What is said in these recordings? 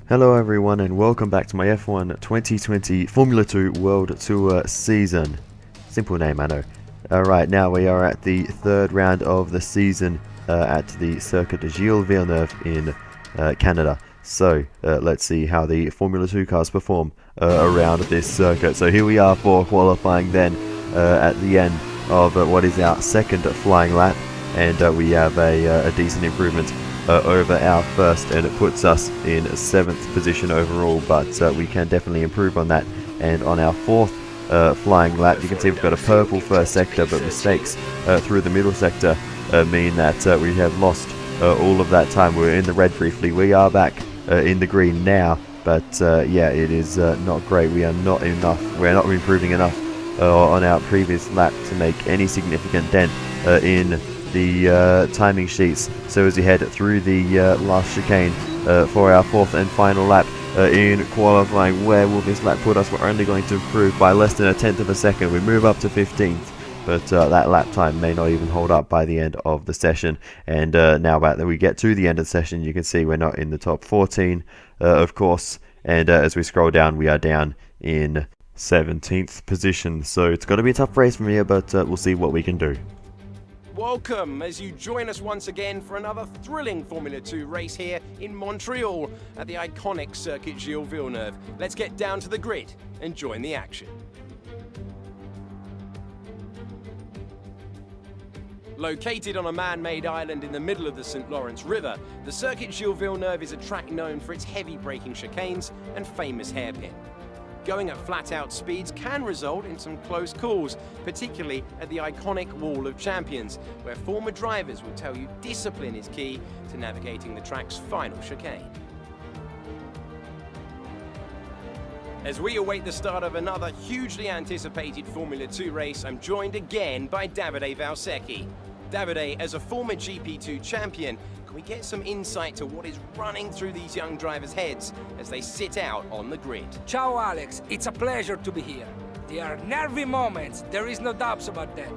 Hello everyone and welcome back to my F1 2020 Formula 2 World Tour season. Simple name, I know. Alright, now we are at the third round of the season at the Circuit Gilles Villeneuve in Canada. So let's see how the Formula 2 cars perform around this circuit. So here we are for qualifying then at the end of what is our second flying lap, and we have a decent improvement over our first, and it puts us in 7th position overall, but we can definitely improve on that. And on our fourth flying lap, you can see we've got a purple first sector, but mistakes through the middle sector mean that we have lost all of that time. We were in the red briefly, we are back in the green now, but yeah, it is not great. We're not improving enough on our previous lap to make any significant dent in the timing sheets. So as we head through the last chicane for our fourth and final lap in qualifying, where will this lap put us? We're only going to improve by less than a tenth of a second. We move up to 15th, but that lap time may not even hold up by the end of the session. And now that we get to the end of the session, you can see we're not in the top 14, of course, and as we scroll down, we are down in 17th position. So it's got to be a tough race from here, but we'll see what we can do. Welcome as you join us once again for another thrilling Formula 2 race here in Montreal at the iconic Circuit Gilles Villeneuve. Let's get down to the grid and join the action. Located on a man-made island in the middle of the St. Lawrence River, the Circuit Gilles Villeneuve is a track known for its heavy braking chicanes and famous hairpin. Going at flat-out speeds can result in some close calls, particularly at the iconic Wall of Champions, where former drivers will tell you discipline is key to navigating the track's final chicane. As we await the start of another hugely anticipated Formula 2 race, I'm joined again by Davide Valsecchi. Davide, as a former GP2 champion, can we get some insight to what is running through these young drivers' heads as they sit out on the grid? Ciao Alex, it's a pleasure to be here. There are nervy moments, there is no doubts about that.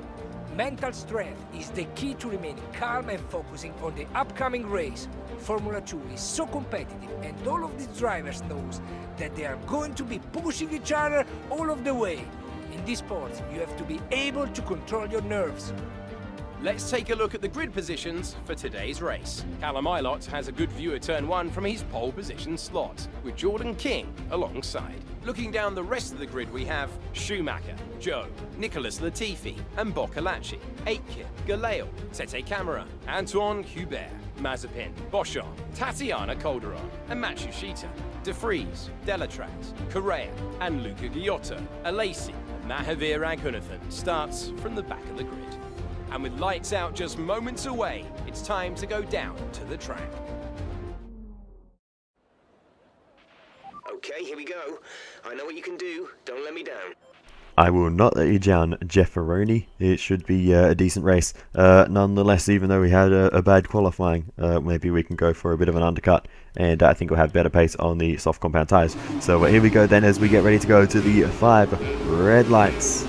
Mental strength is the key to remaining calm and focusing on the upcoming race. Formula 2 is so competitive, and all of these drivers knows that they are going to be pushing each other all of the way. In this sport, you have to be able to control your nerves. Let's take a look at the grid positions for today's race. Callum Ilott has a good view of turn 1 from his pole position slot, with Jordan King alongside. Looking down the rest of the grid, we have Schumacher, Joe, Nicholas Latifi, and Boccolacci, AITKEN, GELAEL, Tete Camara, Anthoine HUBERT, Mazepin, Boschon, Tatiana Calderon, and Matsushita, De Vries, Delatraz, Correa, and Luca Giotto. Alesi, Mahavir Raghunathan starts from the back of the grid. And with lights out just moments away, it's time to go down to the track. Okay, here we go. I know what you can do. Don't let me down. I will not let you down, Jefferoni. It should be a decent race. Nonetheless, even though we had a bad qualifying, maybe we can go for a bit of an undercut, and I think we'll have better pace on the soft compound tyres. So here we go then as we get ready to go to the 5 red lights.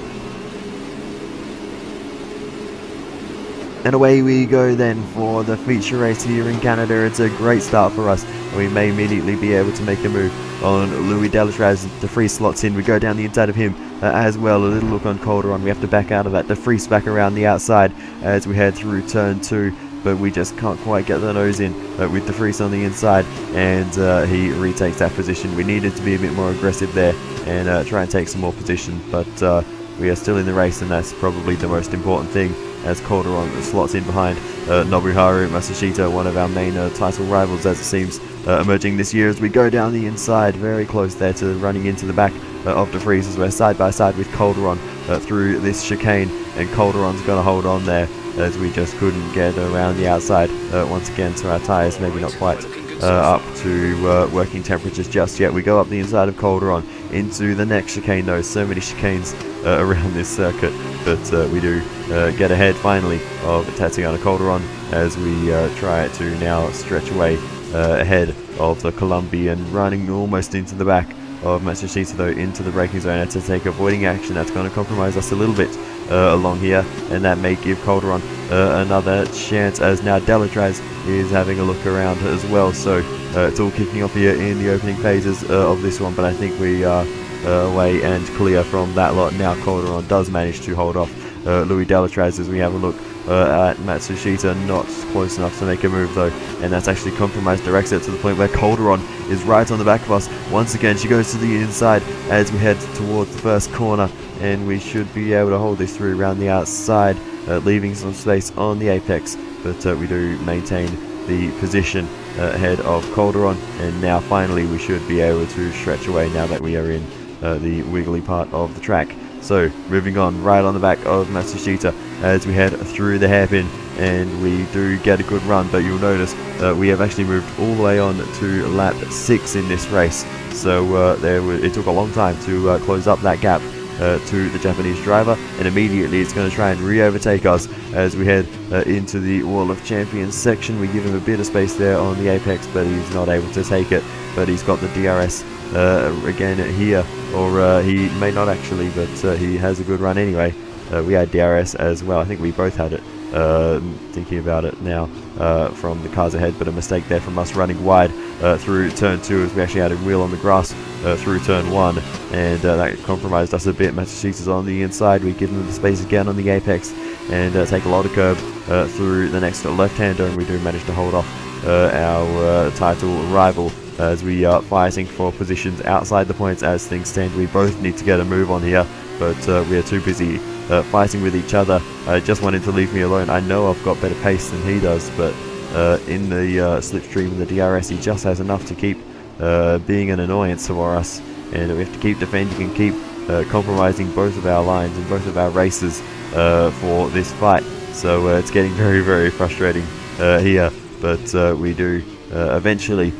And away we go then for the feature race here in Canada. It's a great start for us. We may immediately be able to make a move on Louis Delatraz. De Vries slots in. We go down the inside of him as well. A little look on Calderon. We have to back out of that. De Vries back around the outside as we head through turn 2. But we just can't quite get the nose in with De Vries on the inside. And he retakes that position. We needed to be a bit more aggressive there and try and take some more position. But we are still in the race, and that's probably the most important thing, as Calderon slots in behind Nobuharu Matsushita, one of our main title rivals as it seems, emerging this year as we go down the inside, very close there to running into the back of De Vries as we're side by side with Calderon through this chicane, and Calderon's going to hold on there as we just couldn't get around the outside once again, so our tyres maybe not quite up to working temperatures just yet. We go up the inside of Calderon into the next chicane though. So many chicanes around this circuit, but we do get ahead finally of Tatiana Calderon as we try to now stretch away ahead of the Colombian, running almost into the back of Matsushita though, into the braking zone to take avoiding action. That's going to compromise us a little bit along here, and that may give Calderon another chance, as now Delatraz is having a look around as well. So it's all kicking off here in the opening phases of this one, but I think we are away and clear from that lot now. Calderon does manage to hold off Louis Delatraz as we have a look at Matsushita, not close enough to make a move though, and that's actually compromised their exit to the point where Calderon is right on the back of us. Once again, she goes to the inside as we head towards the first corner, and we should be able to hold this through around the outside, leaving some space on the apex, but we do maintain the position ahead of Calderon, and now finally we should be able to stretch away now that we are in the wiggly part of the track. So moving on, right on the back of Matsushita as we head through the hairpin, and we do get a good run, but you'll notice we have actually moved all the way on to lap 6 in this race, so it took a long time to close up that gap to the Japanese driver, and immediately it's going to try and re-overtake us as we head into the Wall of Champions section. We give him a bit of space there on the apex, but he's not able to take it, but he's got the DRS again here, or he may not actually, but he has a good run anyway. We had DRS as well. I think we both had it, thinking about it now, from the cars ahead, but a mistake there from us running wide through turn 2 as we actually had a wheel on the grass through turn 1, and that compromised us a bit. Matsushita's on the inside. We give him the space again on the apex and take a lot of curb through the next left-hander, and we do manage to hold off our title rival as we are fighting for positions outside the points. As things stand, we both need to get a move on here, but we are too busy fighting with each other. Just wanting to leave me alone. I know I've got better pace than he does, but in the slipstream and the DRS, he just has enough to keep being an annoyance for us, and we have to keep defending and keep compromising both of our lines and both of our races for this fight. So it's getting very, very frustrating here, but we do eventually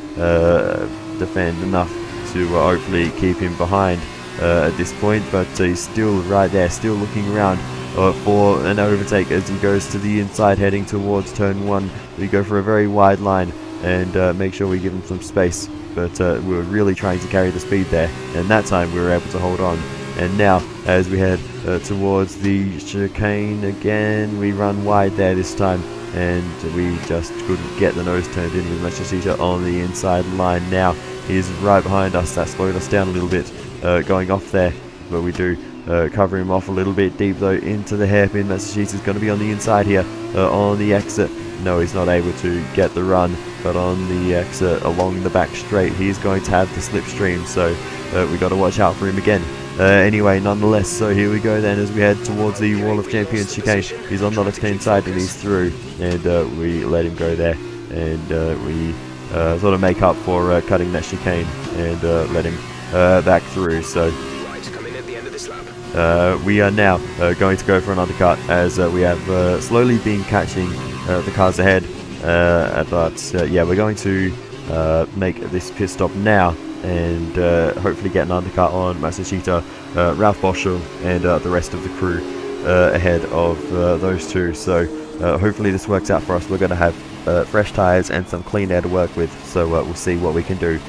defend enough to hopefully keep him behind at this point, but he's still right there, still looking around for an overtake as he goes to the inside heading towards turn 1. We go for a very wide line and make sure we give him some space, but we were really trying to carry the speed there, and that time we were able to hold on. And now as we head towards the chicane again, we run wide there this time, and we just couldn't get the nose turned in with Matsushita on the inside line. Now he's right behind us. That slowed us down a little bit going off there, but we do cover him off a little bit deep though into the hairpin. Matsushita's going to be on the inside here on the exit. No, he's not able to get the run, but on the exit along the back straight, he's going to have the slipstream, so we got to watch out for him again. Anyway, nonetheless, so here we go then as we head towards the Wall of Champions chicane. He's on the left-hand side and he's through, and we let him go there, and we sort of make up for cutting that chicane and let him back through. So we are now going to go for an undercut as we have slowly been catching the cars ahead, but yeah, we're going to make this pit stop now and hopefully get an undercut on Matsushita, Ralph Boschel, and the rest of the crew ahead of those two. So hopefully this works out for us. We're going to have fresh tyres and some clean air to work with, so we'll see what we can do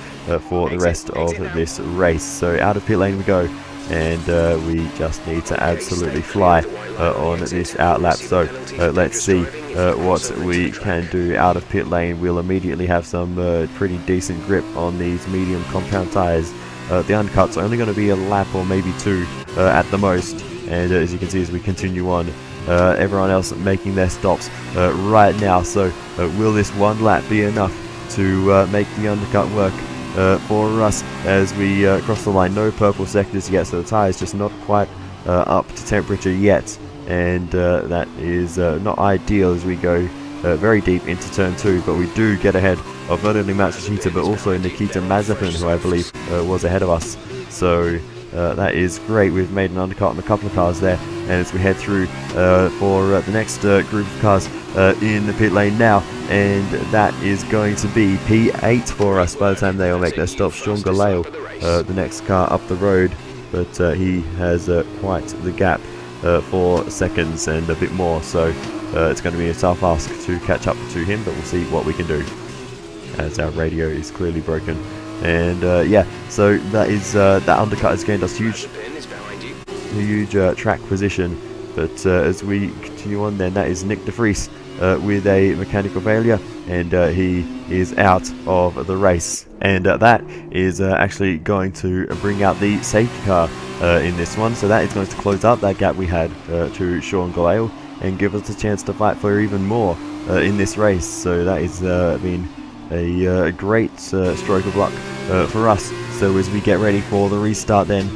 for the rest of this race. So out of pit lane we go, and we just need to absolutely fly on this outlap. So let's see what we can do out of pit lane. We'll immediately have some pretty decent grip on these medium compound tyres. The undercut's only going to be a lap or maybe 2 at the most, and as you can see as we continue on, everyone else making their stops right now. So will this one lap be enough to make the undercut work for us as we cross the line? No purple sectors yet, so the tyres just not quite up to temperature yet, and that is not ideal as we go very deep into turn 2, but we do get ahead of not only Matsushita but also Nikita Mazepin, who I believe was ahead of us. So that is great. We've made an undercut on a couple of cars there, and as we head through for the next group of cars in the pit lane now, and that is going to be P8 for us by the time they all make their stop. GELAEL, the next car up the road, but he has quite the gap for seconds and a bit more, so it's going to be a tough ask to catch up to him, but we'll see what we can do as our radio is clearly broken. And yeah, so that is that undercut has gained us huge track position, but as we continue on then, that is Nyck de Vries with a mechanical failure, and he is out of the race. And that is actually going to bring out the safety car in this one, so that is going to close up that gap we had to Sean GELAEL and give us a chance to fight for even more in this race. So that has been a great stroke of luck for us. So as we get ready for the restart then,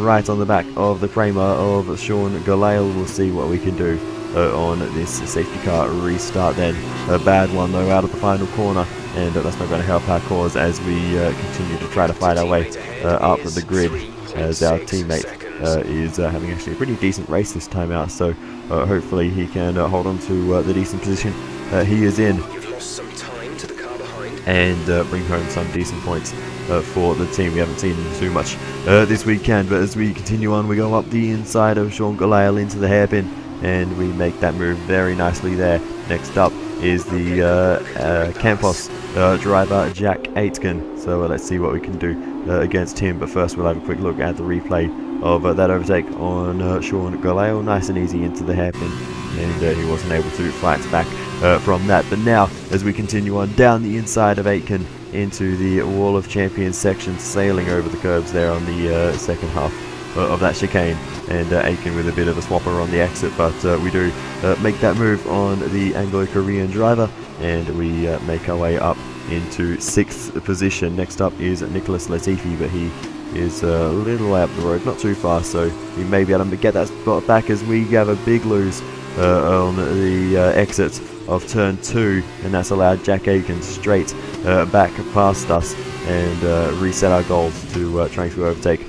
right on the back of the Kramer of Sean GELAEL, we'll see what we can do on this safety car restart then. A bad one though out of the final corner, and that's not going to help our cause as we continue to try to fight our way up the grid, as our teammate is having actually a pretty decent race this time out. So hopefully he can hold on to the decent position he is in and bring home some decent points for the team. We haven't seen too much this weekend, but as we continue on, we go up the inside of Sean GELAEL into the hairpin, and we make that move very nicely there. Next up is the Campos driver Jack AITKEN, so let's see what we can do against him. But first we'll have a quick look at the replay of that overtake on Sean GELAEL. Nice and easy into the hairpin, and he wasn't able to fight back from that. But now as we continue on down the inside of AITKEN into the Wall of Champions section, sailing over the curbs there on the second half of that chicane, and AITKEN with a bit of a swapper on the exit, but we do make that move on the Anglo-Korean driver, and we make our way up into 6th position. Next up is Nicholas Latifi, but he is a little way up the road, not too far, so we may be able to get that spot back as we have a big lose on the exit of turn 2, and that's allowed Jack AITKEN straight back past us and reset our goals to trying to overtake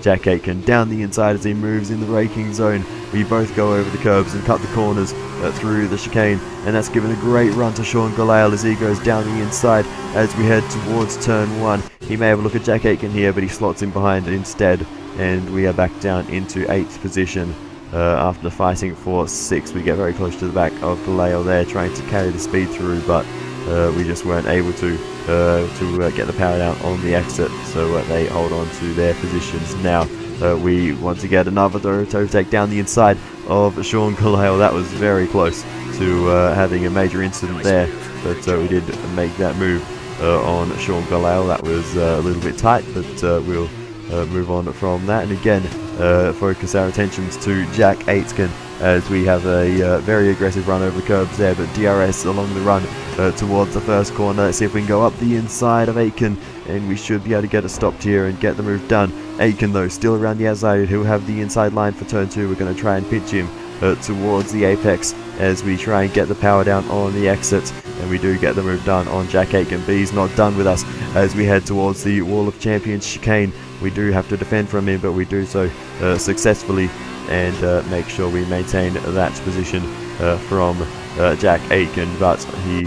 Jack AITKEN down the inside as he moves in the braking zone. We both go over the curbs and cut the corners through the chicane, and that's given a great run to Sean GELAEL as he goes down the inside as we head towards turn 1. He may have a look at Jack AITKEN here, but he slots in behind instead, and we are back down into 8th position. After fighting for 6th, we get very close to the back of GELAEL there, trying to carry the speed through, but we just weren't able to get the power down on the exit, so they hold on to their positions now. We want to get another overtake down the inside of Sean GELAEL. That was very close to having a major incident there, but we did make that move on Sean GELAEL. That was a little bit tight, but we'll move on from that, and again focus our attentions to Jack AITKEN as we have a very aggressive run over the curbs there, but DRS along the run towards the first corner. Let's see if we can go up the inside of AITKEN, and we should be able to get a stop here and get the move done. AITKEN though still around the outside, he'll have the inside line for turn 2. We're going to try and pitch him towards the apex as we try and get the power down on the exit, and we do get the move done on Jack AITKEN, but he's not done with us as we head towards the Wall of Champions chicane. We do have to defend from him, but we do so successfully and make sure we maintain that position from Jack AITKEN, but he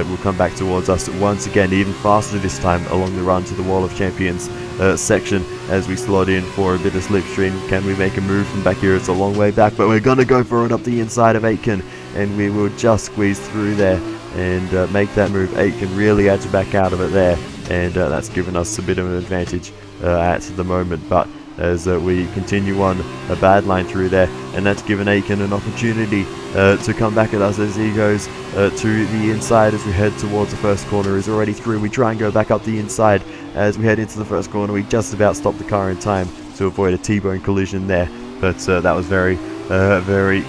will come back towards us once again, even faster this time along the run to the Wall of Champions section as we slot in for a bit of slipstream. Can we make a move from back here? It's a long way back, but we're going to go for it up the inside of AITKEN, and we will just squeeze through there and make that move. AITKEN really had to back out of it there, and that's given us a bit of an advantage at the moment. But as we continue on, a bad line through there, and that's given AITKEN an opportunity to come back at us as he goes to the inside as we head towards the first corner. Is already through. We try and go back up the inside as we head into the first corner. We just about stopped the car in time to avoid a T-bone collision there, but that was very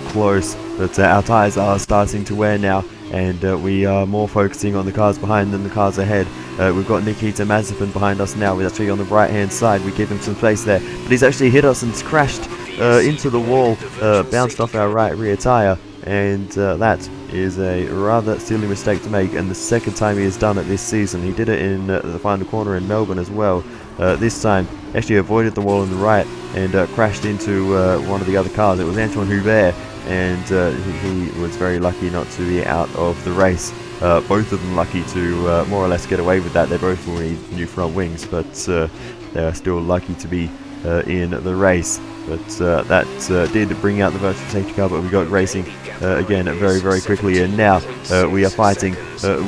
close. But our tyres are starting to wear now, and we are more focusing on the cars behind than the cars ahead. We've got Nikita Mazepin behind us now. We're actually on the right hand side. We give him some space there, but he's actually hit us and crashed into the wall, bounced off our right rear tyre, and that is a rather silly mistake to make, and the second time he has done it this season. He did it in the final corner in Melbourne as well. This time actually avoided the wall on the right and crashed into one of the other cars. It was Anthoine HUBERT, and he was very lucky not to be out of the race. Both of them lucky to more or less get away with that. They both will need new front wings, but they are still lucky to be in the race. But that did bring out the virtual safety car, but we got racing again very quickly, and now we are fighting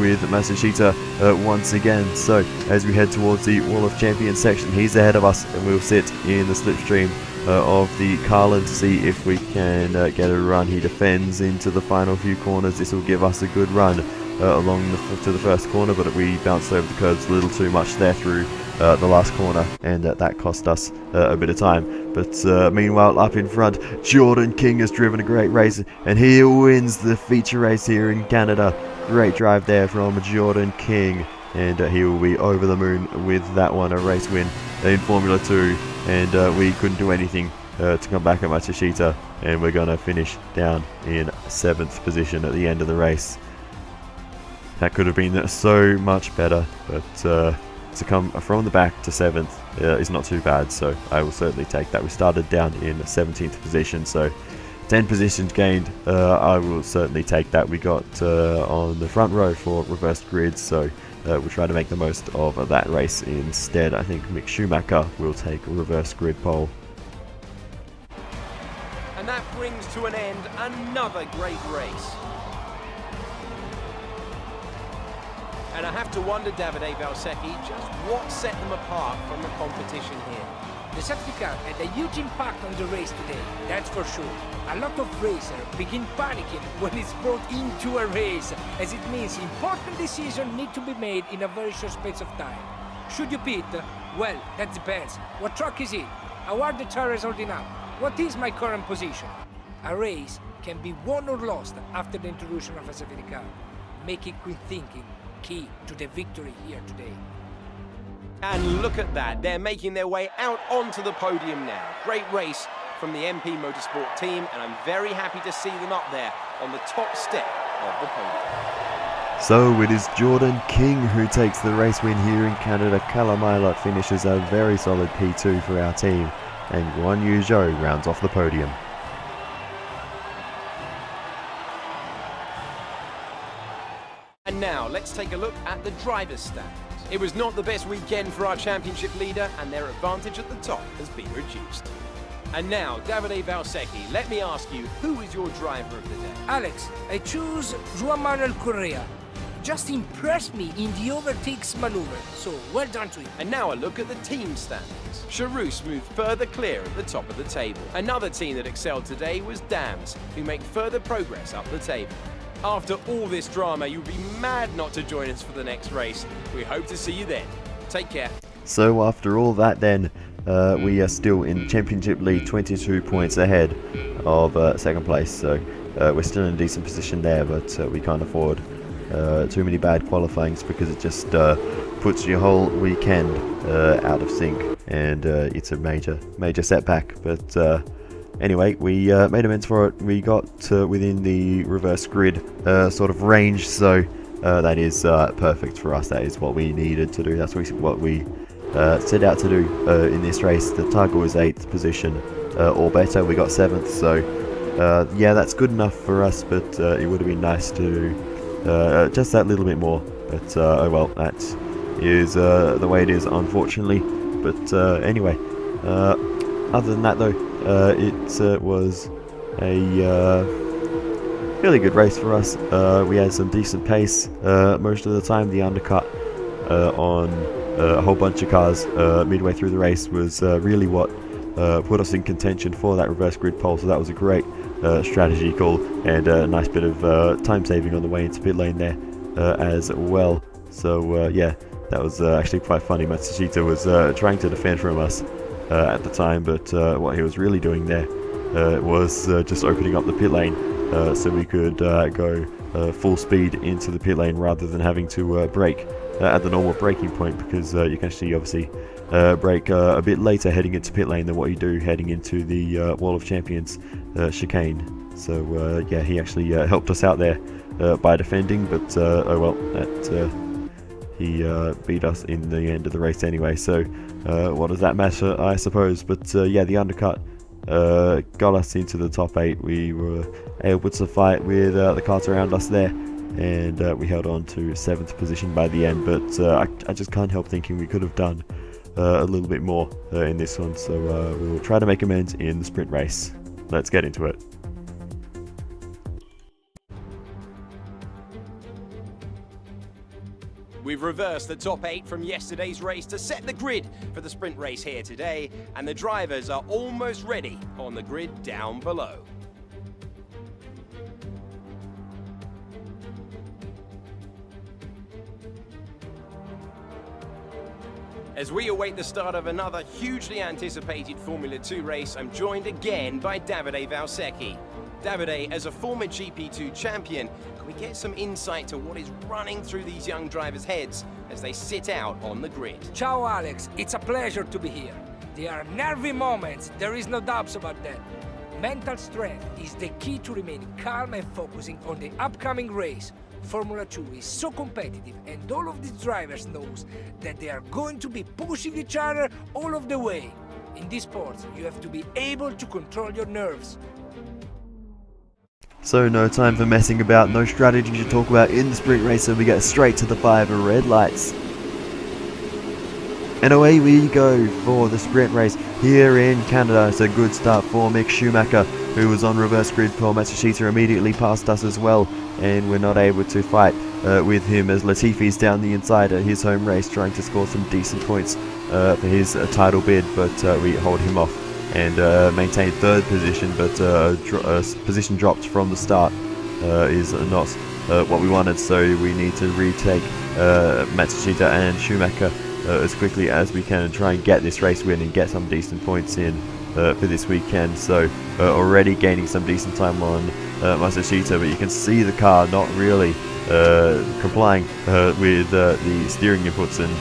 with Matsushita once again. So as we head towards the Wall of Champions section, he's ahead of us, and we'll sit in the slipstream of the Carlin to see if we can get a run. He defends into the final few corners. This will give us a good run along to the first corner, but we bounced over the curbs a little too much there through the last corner, and that cost us a bit of time. But meanwhile, up in front, Jordan King has driven a great race, and he wins the feature race here in Canada. Great drive there from Jordan King, and he will be over the moon with that one, a race win in Formula 2, and we couldn't do anything to come back at Matsushita, and we're going to finish down in 7th position at the end of the race. That could have been so much better, but to come from the back to 7th is not too bad, so I will certainly take that. We started down in 17th position, so 10 positions gained. I will certainly take that. We got on the front row for reversed grids, so we'll try to make the most of that race instead. I think Mick Schumacher will take a reverse grid pole. And that brings to an end another great race. And I have to wonder, Davide Valsecchi, just what set them apart from the competition here. The safety car had a huge impact on the race today, that's for sure. A lot of racers begin panicking when it's brought into a race, as it means important decisions need to be made in a very short space of time. Should you pit? Well, that depends. What truck is it? How are the tires holding up? What is my current position? A race can be won or lost after the introduction of a safety car. Making quick thinking key to the victory here today. And look at that, they're making their way out onto the podium now. Great race from the MP Motorsport team, and I'm very happy to see them up there on the top step of the podium. So it is Jordan King who takes the race win here in Canada. Callum Ilott finishes a very solid P2 for our team, and Guan Yu Zhou rounds off the podium. And now, let's take a look at the driver's standings. It was not the best weekend for our championship leader, and their advantage at the top has been reduced. And now, Davide Valsecchi, let me ask you, who is your driver of the day? Alex, I choose Juan Manuel Correa. Just impressed me in the overtakes maneuver, so well done to him. And now a look at the team standings. Charus moved further clear at the top of the table. Another team that excelled today was Dams, who make further progress up the table. After all this drama, you'd be mad not to join us for the next race. We hope to see you then. Take care. So after all that then, we are still in Championship League, 22 points ahead of second place. So we're still in a decent position there, but we can't afford too many bad qualifyings, because it just puts your whole weekend out of sync, and it's a major setback. But anyway, we made amends for it. We got within the reverse grid sort of range, so that is perfect for us. That is what we needed to do. That's what we set out to do in this race. The target was 8th position or better. We got 7th, so yeah, that's good enough for us, but it would have been nice to do just that little bit more. But oh well, that is the way it is, unfortunately. But anyway, other than that though, it was a really good race for us. We had some decent pace most of the time. The undercut on a whole bunch of cars midway through the race was really what put us in contention for that reverse grid pole, so that was a great strategy call, and a nice bit of time saving on the way into pit lane there as well. So yeah, that was actually quite funny. Matsushita was trying to defend from us at the time, but what he was really doing there was just opening up the pit lane so we could go full speed into the pit lane rather than having to brake at the normal braking point, because you can actually obviously brake a bit later heading into pit lane than what you do heading into the Wall of Champions chicane. So yeah, he actually helped us out there by defending, but oh well, that he beat us in the end of the race anyway, so what does that matter, I suppose. But yeah, the undercut got us into the top 8. We were able to fight with the cars around us there, and we held on to 7th position by the end. But I just can't help thinking we could have done a little bit more in this one, so we will try to make amends in the sprint race. Let's get into it. We've reversed the top 8 from yesterday's race to set the grid for the sprint race here today, and the drivers are almost ready on the grid down below. As we await the start of another hugely anticipated Formula 2 race, I'm joined again by Davide Valsecchi. Davide, as a former GP2 champion, can we get some insight to what is running through these young drivers' heads as they sit out on the grid? Ciao Alex, it's a pleasure to be here. There are nervy moments, there is no doubts about that. Mental strength is the key to remain calm and focusing on the upcoming race. Formula 2 is so competitive and all of these drivers knows that they are going to be pushing each other all of the way. In this sport, you have to be able to control your nerves. So no time for messing about, no strategy to talk about in the sprint race, so we get straight to the 5 red lights. And away we go for the sprint race here in Canada. It's a good start for Mick Schumacher, who was on reverse grid. Paul Matsushita immediately passed us as well, and we're not able to fight with him as Latifi's down the inside at his home race trying to score some decent points for his title bid, but we hold him off and maintain third position, but position dropped from the start is not what we wanted, so we need to retake Matsushita and Schumacher as quickly as we can and try and get this race win and get some decent points in for this weekend. So already gaining some decent time on Matsushita, but you can see the car not really complying with the steering inputs and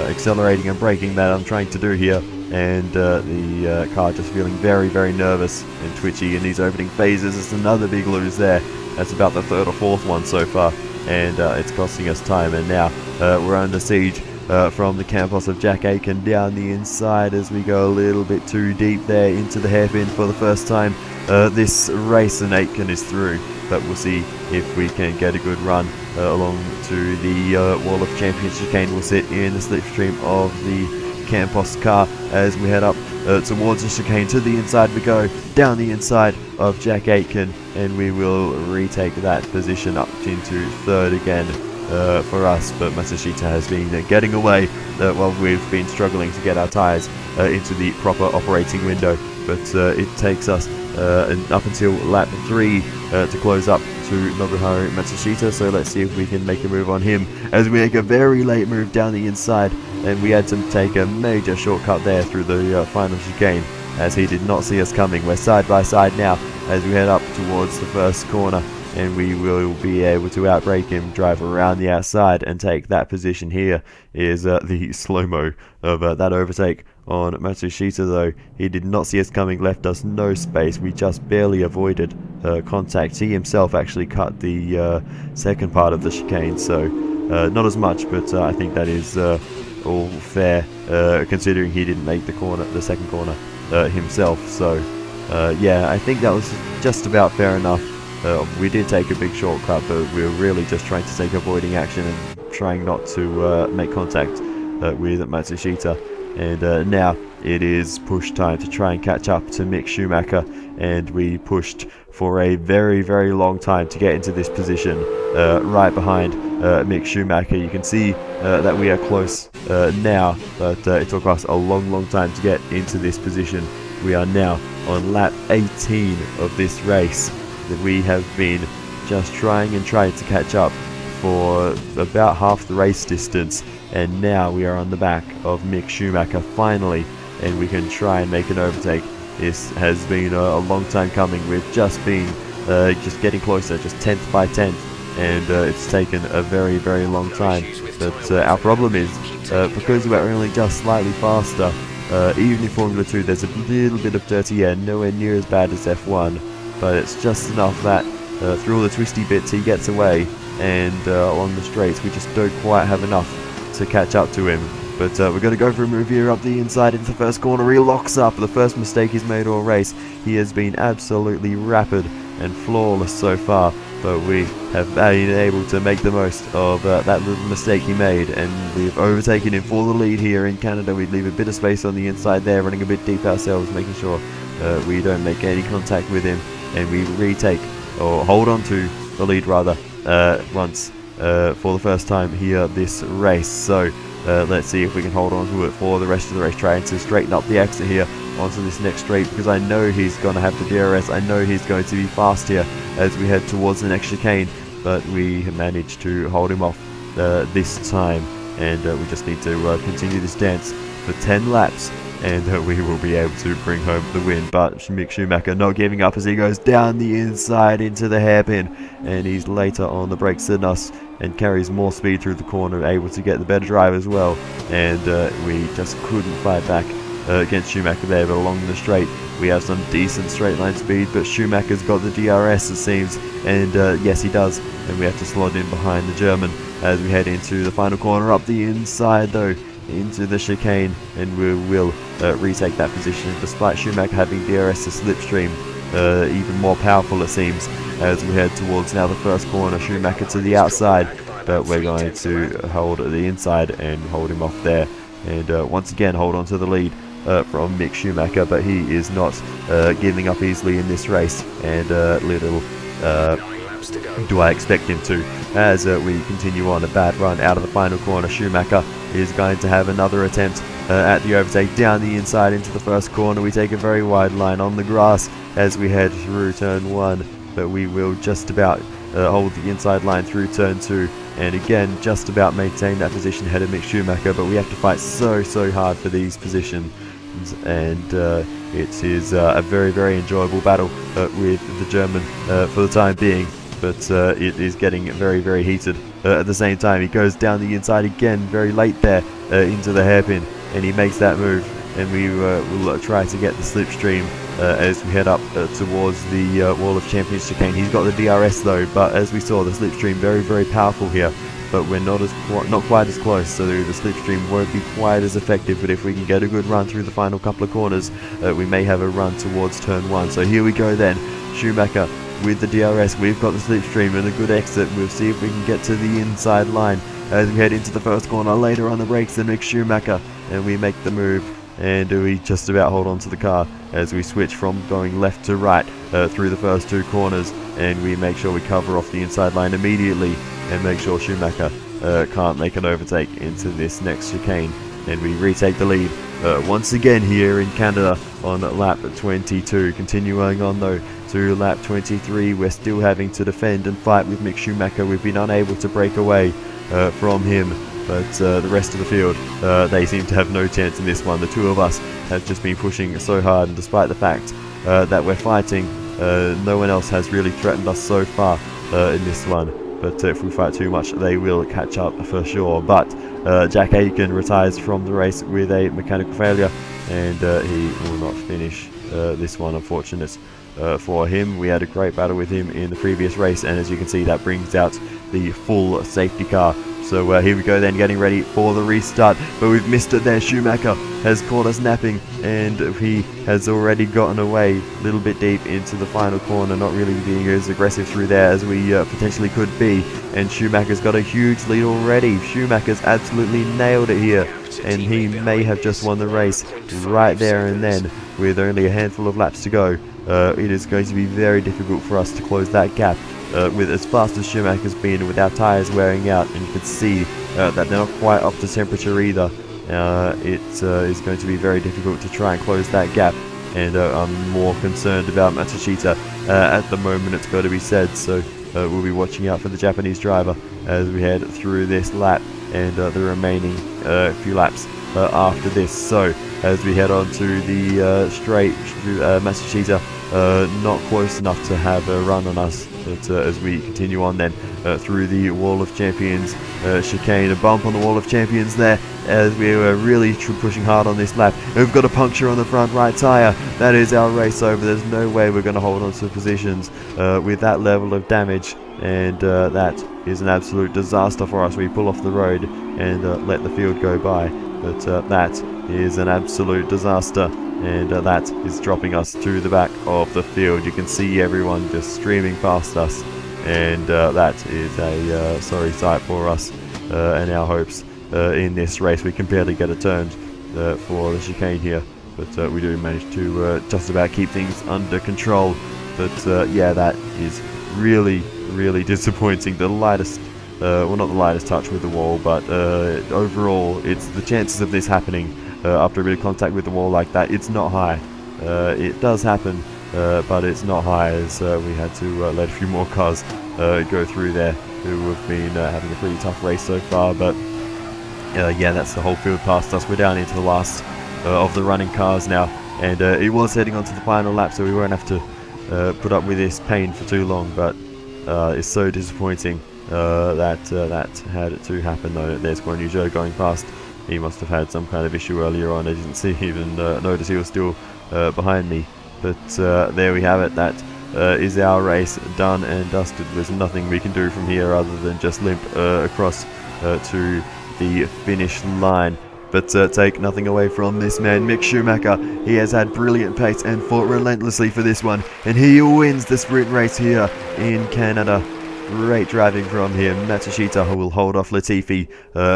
accelerating and braking that I'm trying to do here, and the car just feeling very, very nervous and twitchy in these opening phases. It's another big lose there. That's about the third or fourth one so far, and it's costing us time. And now we're under siege from the campus of Jack Aitken down the inside as we go a little bit too deep there into the hairpin for the first time this race, and Aitken is through, but we'll see if we can get a good run along to the Wall of Champions chicane. We'll sit in the slipstream of the Campos car as we head up towards the chicane. To the inside we go, down the inside of Jack Aitken, and we will retake that position up into third again for us, but Matsushita has been getting away while we've been struggling to get our tyres into the proper operating window, but it takes us up until lap 3 to close up to Nobuharu Matsushita. So let's see if we can make a move on him as we make a very late move down the inside, and we had to take a major shortcut there through the final chicane as he did not see us coming. We're side by side now as we head up towards the first corner, and we will be able to outbrake him, drive around the outside and take that position. Here is the slow-mo of that overtake on Matsushita, though. He did not see us coming, left us no space. We just barely avoided contact. He himself actually cut the second part of the chicane, so not as much, but I think that is all fair considering he didn't make the second corner himself. So yeah, I think that was just about fair enough. We did take a big shortcut, but we were really just trying to take avoiding action and trying not to make contact with Matsushita. And now it is push time to try and catch up to Mick Schumacher, and we pushed for a very, very long time to get into this position right behind Mick Schumacher. You can see that we are close now, but it took us a long time to get into this position. We are now on lap 18 of this race that we have been just trying to catch up for about half the race distance, and now we are on the back of Mick Schumacher finally, and we can try and make an overtake. This has been a long time coming. We've just been just getting closer, just 10th by 10th, and it's taken a very, very long time. But our problem is because we're only just slightly faster, even in Formula 2 there's a little bit of dirty air, nowhere near as bad as F1, but it's just enough that through all the twisty bits he gets away, and along the straights we just don't quite have enough to catch up to him. But we're going to go for a move here up the inside into the first corner. He locks up, the first mistake he's made all race. He has been absolutely rapid and flawless so far, but we have been able to make the most of that little mistake he made, and we've overtaken him for the lead here in Canada. We leave a bit of space on the inside there, running a bit deep ourselves, making sure we don't make any contact with him, and we retake, or hold on to the lead rather, once for the first time here this race. So let's see if we can hold on to it for the rest of the race, trying to straighten up the exit here onto this next straight, because I know he's going to have the DRS. I know he's going to be fast here as we head towards the next chicane, but we managed to hold him off this time. and we just need to continue this dance for 10 laps, and we will be able to bring home the win. But Mick Schumacher not giving up as he goes down the inside into the hairpin, and he's later on the brakes than us and carries more speed through the corner, able to get the better drive as well, and we just couldn't fight back against Schumacher there. But along the straight we have some decent straight line speed, but Schumacher's got the DRS it seems, and yes he does, and we have to slot in behind the German as we head into the final corner. Up the inside though into the chicane, and we will retake that position despite Schumacher having DRS to slipstream, even more powerful it seems, as we head towards now the first corner. Schumacher to the outside, but we're going to hold at the inside and hold him off there, and once again hold on to the lead from Mick Schumacher, but he is not giving up easily in this race, and little do I expect him to, as we continue on a bad run out of the final corner. Schumacher is going to have another attempt at the overtake down the inside into the first corner. We take a very wide line on the grass as we head through turn 1, but we will just about hold the inside line through turn 2, and again just about maintain that position ahead of Mick Schumacher, but we have to fight so hard for these positions, and it is a very enjoyable battle with the German for the time being, but it is getting very heated. At the same time, he goes down the inside again very late there into the hairpin, and he makes that move, and we will try to get the slipstream as we head up towards the Wall of Champions chicane. He's got the DRS though, but as we saw, the slipstream very powerful here, but we're not quite as close, so the slipstream won't be quite as effective. But if we can get a good run through the final couple of corners, we may have a run towards turn 1. So here we go then, Schumacher with the DRS, we've got the slipstream and a good exit. We'll see if we can get to the inside line as we head into the first corner. Later on the brakes than Mick Schumacher, and we make the move, and we just about hold on to the car as we switch from going left to right through the first 2 corners, and we make sure we cover off the inside line immediately and make sure Schumacher can't make an overtake into this next chicane, and we retake the lead once again here in Canada on lap 22. Continuing on though to lap 23, we're still having to defend and fight with Mick Schumacher. We've been unable to break away from him, but the rest of the field, they seem to have no chance in this one. The two of us have just been pushing so hard, and despite the fact that we're fighting, no one else has really threatened us so far in this one. But if we fight too much, they will catch up for sure. But Jack AITKEN retires from the race with a mechanical failure, and he will not finish this one, unfortunate for him. We had a great battle with him in the previous race, and as you can see, that brings out the full safety car. So here we go then, getting ready for the restart, but we've missed it there. Schumacher has caught us napping, and he has already gotten away a little bit deep into the final corner, not really being as aggressive through there as we potentially could be, and Schumacher's got a huge lead already. Schumacher's absolutely nailed it here, and he may have just won the race right there and then with only a handful of laps to go. It is going to be very difficult for us to close that gap with as fast as Schumacher's been, with our tyres wearing out, and you can see that they're not quite up to temperature either. It is going to be very difficult to try and close that gap, and I'm more concerned about Matsushita at the moment, it's got to be said. So we'll be watching out for the Japanese driver as we head through this lap and the remaining few laps after this. So as we head on to the straight, Matsushita not close enough to have a run on us, but as we continue on then through the Wall of Champions chicane, a bump on the Wall of Champions there as we were really pushing hard on this lap. We've got a puncture on the front right tyre. That is our race over. There's no way we're going to hold on to positions with that level of damage, and that is an absolute disaster for us. We pull off the road and let the field go by, but that is an absolute disaster, and that is dropping us to the back of the field. You can see everyone just streaming past us, and that is a sorry sight for us and our hopes in this race. We can barely get a turn for the chicane here, but we do manage to just about keep things under control. But yeah, that is really disappointing. The lightest well, not the lightest touch with the wall, but overall it's the chances of this happening after a bit of contact with the wall like that, it's not high. It does happen, but it's not high, as we had to let a few more cars go through there who have been having a pretty tough race so far. But Yeah, that's the whole field past us. We're down into the last of the running cars now, and it was heading on to the final lap, so we won't have to put up with this pain for too long, but it's so disappointing that had to happen, though. There's Guan Yu going past. He must have had some kind of issue earlier on. I didn't even notice he was still behind me, but there we have it. That is our race done and dusted. There's nothing we can do from here other than just limp across to the finish line. But take nothing away from this man, Mick Schumacher. He has had brilliant pace and fought relentlessly for this one, and he wins the sprint race here in Canada. Great driving from him. Matsushita will hold off Latifi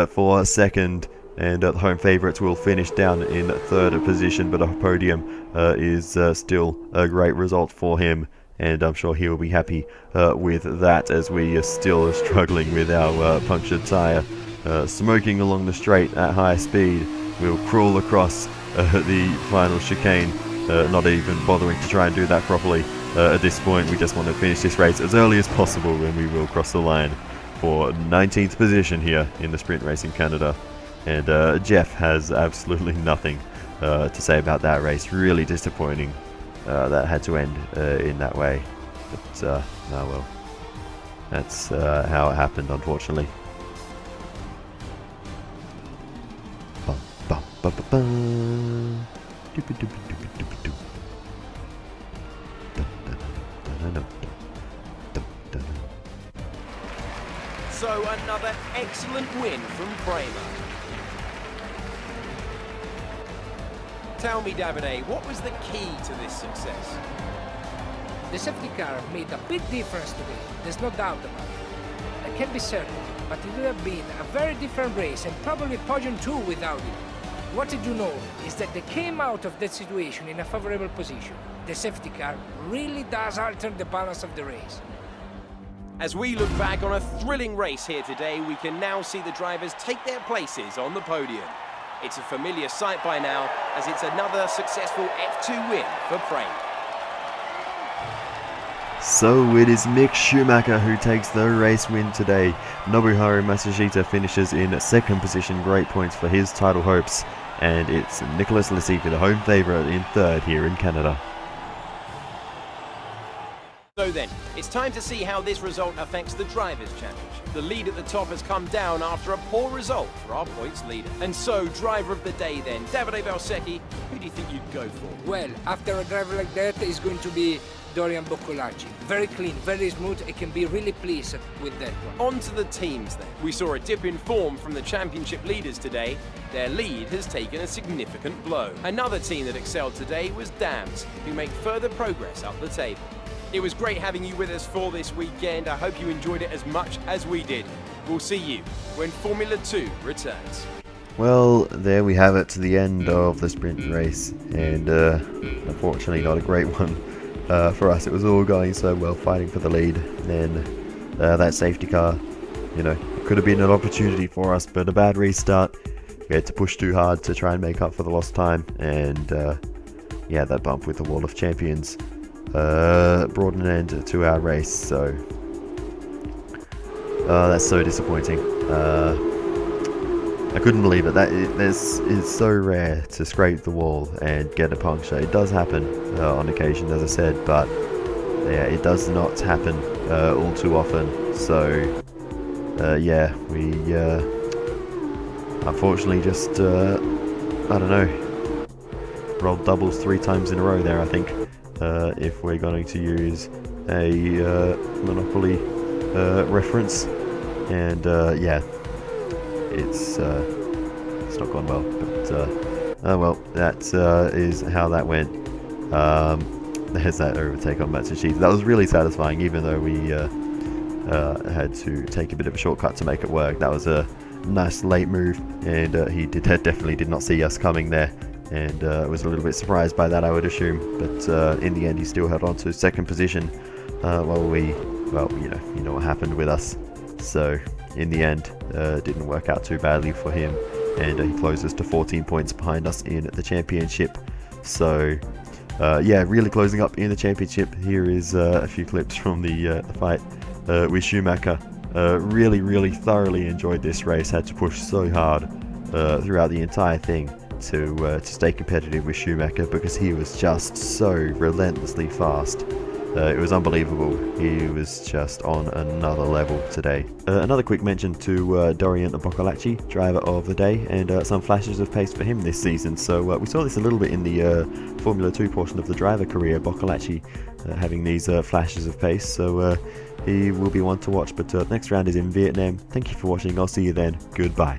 for second, and the home favourites will finish down in third position, but a podium is still a great result for him, and I'm sure he will be happy with that, as we are still struggling with our punctured tyre. Smoking along the straight at high speed. We'll crawl across the final chicane, not even bothering to try and do that properly. At this point, we just want to finish this race as early as possible, and we will cross the line for 19th position here in the sprint race in Canada. And Jeff has absolutely nothing to say about that race. Really disappointing that had to end in that way. But, oh well. That's how it happened, unfortunately. So another excellent win from Kramer. Tell me, Davide, what was the key to this success? The safety car made a big difference today, there's no doubt about it. I can't be certain, but it would have been a very different race and probably podium too without it. What I do know is that they came out of that situation in a favorable position. The safety car really does alter the balance of the race. As we look back on a thrilling race here today, we can now see the drivers take their places on the podium. It's a familiar sight by now, as it's another successful F2 win for Kramer. So it is Mick Schumacher who takes the race win today. Nobuharu Matsushita finishes in second position, great points for his title hopes. And it's Nicholas Latifi, the home favourite, in third here in Canada. So then, it's time to see how this result affects the Drivers' Championship. The lead at the top has come down after a poor result for our points leader. And so, driver of the day then, Davide Valsecchi, who do you think you'd go for? Well, after a driver like that, it's going to be Dorian Boccolacci. Very clean, very smooth. I can be really pleased with that one. On to the teams then. We saw a dip in form from the championship leaders today. Their lead has taken a significant blow. Another team that excelled today was Dams, who make further progress up the table. It was great having you with us for this weekend. I hope you enjoyed it as much as we did. We'll see you when Formula 2 returns. Well, there we have it, to the end of the sprint race, and unfortunately not a great one for us. It was all going so well, fighting for the lead, and then that safety car, you know, could have been an opportunity for us, but a bad restart. We had to push too hard to try and make up for the lost time, and yeah, that bump with the Wall of Champions brought an end to our race. So that's so disappointing. I couldn't believe it. It's so rare to scrape the wall and get a puncture. It does happen on occasion, as I said, but yeah, it does not happen all too often. So yeah, we unfortunately just I don't know, rolled doubles 3 times in a row there, I think, if we're going to use a Monopoly reference. And yeah, it's not gone well, but oh well, that is how that went. There's that overtake on Matsushita. That was really satisfying, even though we had to take a bit of a shortcut to make it work. That was a nice late move, and he definitely did not see us coming there, and was a little bit surprised by that, I would assume. But in the end, he still held on to second position, while we, well, you know what happened with us. So in the end, didn't work out too badly for him, and he closes to 14 points behind us in the championship. So yeah, really closing up in the championship. Here is a few clips from the fight with Schumacher. Really thoroughly enjoyed this race. Had to push so hard throughout the entire thing to stay competitive with Schumacher, because he was just so relentlessly fast. It was unbelievable. He was just on another level today. Another quick mention to Dorian Boccolacci, driver of the day, and some flashes of pace for him this season. So we saw this a little bit in the Formula 2 portion of the driver career, Boccolacci having these flashes of pace. So he will be one to watch, but next round is in Vietnam. Thank you for watching. I'll see you then. Goodbye.